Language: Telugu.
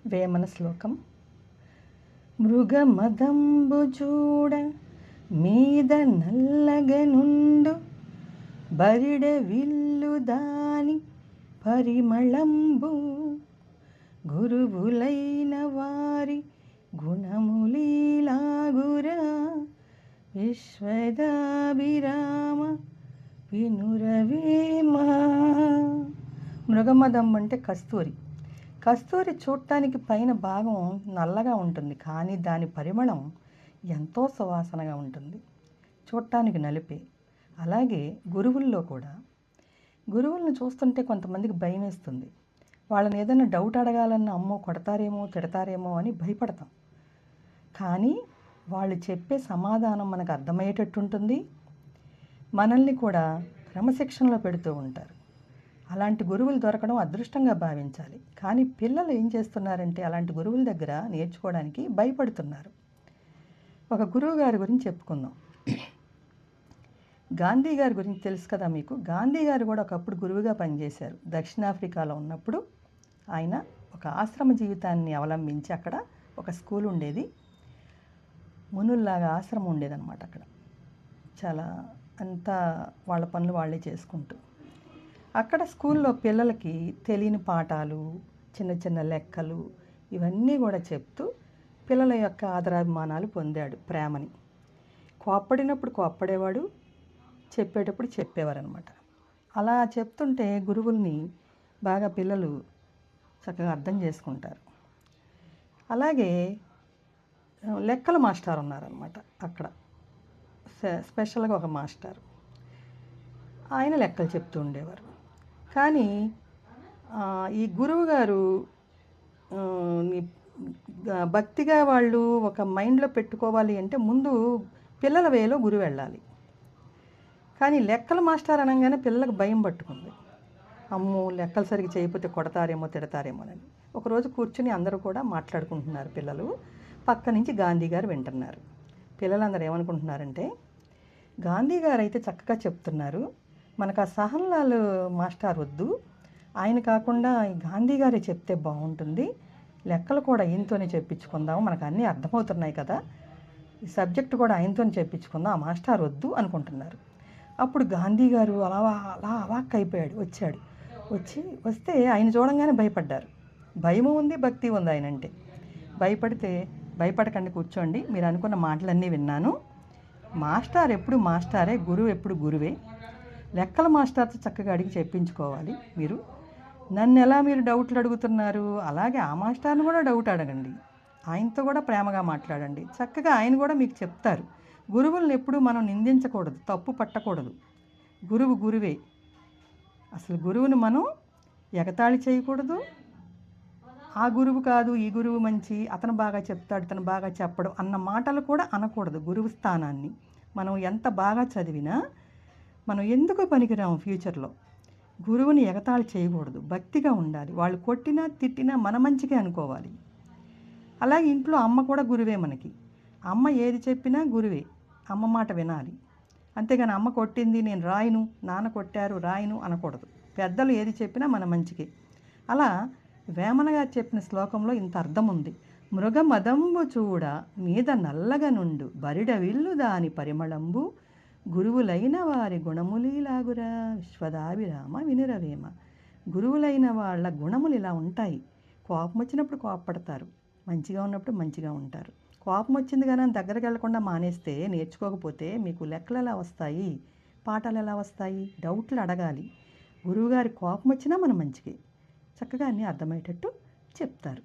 వేమన శ్లోకం. మృగమదంబు చూడ మీద నల్లగనుండు బరిడ విల్లు దాని పరిమళంబు గురువులైన వారి గుణములీలాగురా విశ్వదాభిరామ వినురవేమ. మృగమదం అంటే కస్తూరి. కస్తూరి చూడటానికి పైన భాగం నల్లగా ఉంటుంది, కానీ దాని పరిమళం ఎంతో సువాసనగా ఉంటుంది, చూడటానికి నలిపే. అలాగే గురువుల్లో కూడా గురువులను చూస్తుంటే కొంతమందికి భయం వేస్తుంది. వాళ్ళని ఏదైనా డౌట్ అడగాలన్నా అమ్మో కొడతారేమో తిడతారేమో అని భయపడతాం. కానీ వాళ్ళు చెప్పే సమాధానం మనకు అర్థమయ్యేటట్టు ఉంటుంది, మనల్ని కూడా క్రమశిక్షణలో పెడుతూ ఉంటారు. అలాంటి గురువులు దొరకడం అదృష్టంగా భావించాలి. కానీ పిల్లలు ఏం చేస్తున్నారంటే అలాంటి గురువుల దగ్గర నేర్చుకోవడానికి భయపడుతున్నారు. ఒక గురువు గారి గురించి చెప్పుకుందాం. గాంధీ గారి గురించి తెలుసు కదా మీకు. గాంధీ గారు కూడా ఒకప్పుడు గురువుగా పనిచేశారు. దక్షిణాఫ్రికాలో ఉన్నప్పుడు ఆయన ఒక ఆశ్రమ జీవితాన్ని అవలంబించి అక్కడ ఒక స్కూల్ ఉండేది. మునుల్లాగా ఆశ్రమం ఉండేదన్నమాట. అక్కడ చాలా అంతా వాళ్ళ పనులు వాళ్ళే చేసుకుంటూ అక్కడ స్కూల్లో పిల్లలకి తెలియని పాఠాలు, చిన్న చిన్న లెక్కలు ఇవన్నీ కూడా చెప్తూ పిల్లల యొక్క ఆదరాభిమానాలు పొందాడు, ప్రేమని. కోప్పడినప్పుడు కోప్పడేవాడు, చెప్పేటప్పుడు చెప్పేవారు అనమాట. అలా చెప్తుంటే గురువుల్ని బాగా పిల్లలు చక్కగా అర్థం చేసుకుంటారు. అలాగే లెక్కల మాస్టర్ ఉన్నారనమాట అక్కడ. స్పెషల్గా ఒక మాస్టర్, ఆయన లెక్కలు చెప్తూ ఉండేవారు. కానీ ఈ గురువు గారు భక్తిగా వాళ్ళు ఒక మైండ్లో పెట్టుకోవాలి అంటే ముందు పిల్లల వేలో గురువు వెళ్ళాలి. కానీ లెక్కల మాస్టర్ అనగానే పిల్లలకు భయం పట్టుకుంది. అమ్మో లెక్కలు సరిగ్గా చేయకపోతే కొడతారేమో తిడతారేమోనని. ఒకరోజు కూర్చుని అందరూ కూడా మాట్లాడుకుంటున్నారు పిల్లలు. పక్క నుంచి గాంధీ గారు వింటున్నారు. పిల్లలందరూ ఏమనుకుంటున్నారంటే గాంధీ గారు అయితే చక్కగా చెప్తున్నారు, మనకు ఆ సహన్లాల్ మాస్టర్ వద్దు, ఆయన కాకుండా గాంధీ గారే చెప్తే బాగుంటుంది, లెక్కలు కూడా ఆయనతోనే చెప్పించుకుందాము, మనకు అన్నీ అర్థమవుతున్నాయి కదా, ఈ సబ్జెక్టు కూడా ఆయనతోనే చెప్పించుకుందాం, ఆ మాస్టర్ వద్దు అనుకుంటున్నారు. అప్పుడు గాంధీ గారు అలా అలా అవాక్ అయిపోయాడు. వస్తే ఆయన చూడంగానే భయపడ్డారు. భయము ఉంది, భక్తి ఉంది ఆయన అంటే. భయపడకండి, కూర్చోండి, మీరు అనుకున్న మాటలన్నీ విన్నాను. మాస్టర్ ఎప్పుడు మాస్టారే, గురువు ఎప్పుడు గురువే. లెక్కల మాస్టర్తో చక్కగా అడిగి చెప్పించుకోవాలి. నన్ను ఎలా మీరు డౌట్లు అడుగుతున్నారు, అలాగే ఆ మాస్టర్ని కూడా డౌట్ అడగండి, ఆయనతో కూడా ప్రేమగా మాట్లాడండి, చక్కగా ఆయన కూడా మీకు చెప్తారు. గురువులను ఎప్పుడూ మనం నిందించకూడదు, తప్పు పట్టకూడదు. గురువు గురువే. అసలు గురువుని మనం ఎగతాళి చేయకూడదు. ఆ గురువు కాదు, ఈ గురువు మంచి, అతను బాగా చెప్తాడు, ఇతను బాగా చెప్పడం అన్న మాటలు కూడా అనకూడదు. గురువు స్థానాన్ని మనం ఎంత బాగా చదివినా మనం ఎందుకు పనికిరాము ఫ్యూచర్లో. గురువుని ఎగతాళి చేయకూడదు, భక్తిగా ఉండాలి. వాళ్ళు కొట్టినా తిట్టినా మన మంచిగా అనుకోవాలి. అలాగే ఇంట్లో అమ్మ కూడా గురువే మనకి. అమ్మ ఏది చెప్పినా గురువే, అమ్మ మాట వినాలి. అంతేగాని అమ్మ కొట్టింది నేను రాయను, నాన్న కొట్టారు రాయను అనకూడదు. పెద్దలు ఏది చెప్పినా మన మంచికే. అలా వేమన గారు చెప్పిన శ్లోకంలో ఇంత అర్థం ఉంది. మృగమదంబు చూడ మీద నల్లగా నుండు బరిడ విల్లు దాని పరిమళంబు గురువులైన వారి గుణములీలాగురా విశ్వదాభిరామ వినురవేమ. గురువులైన వాళ్ళ గుణములు ఇలా ఉంటాయి. కోపం వచ్చినప్పుడు కోపపడతారు, మంచిగా ఉన్నప్పుడు మంచిగా ఉంటారు. కోపం వచ్చింది కానీ దగ్గరికి వెళ్లకుండా మానేస్తే, నేర్చుకోకపోతే మీకు లెక్కలు ఎలా వస్తాయి, పాఠాలు ఎలా వస్తాయి? డౌట్లు అడగాలి. గురువుగారి కోపం వచ్చినా మన మంచికి చక్కగా అన్నీ అర్థమయ్యేటట్టు చెప్తారు.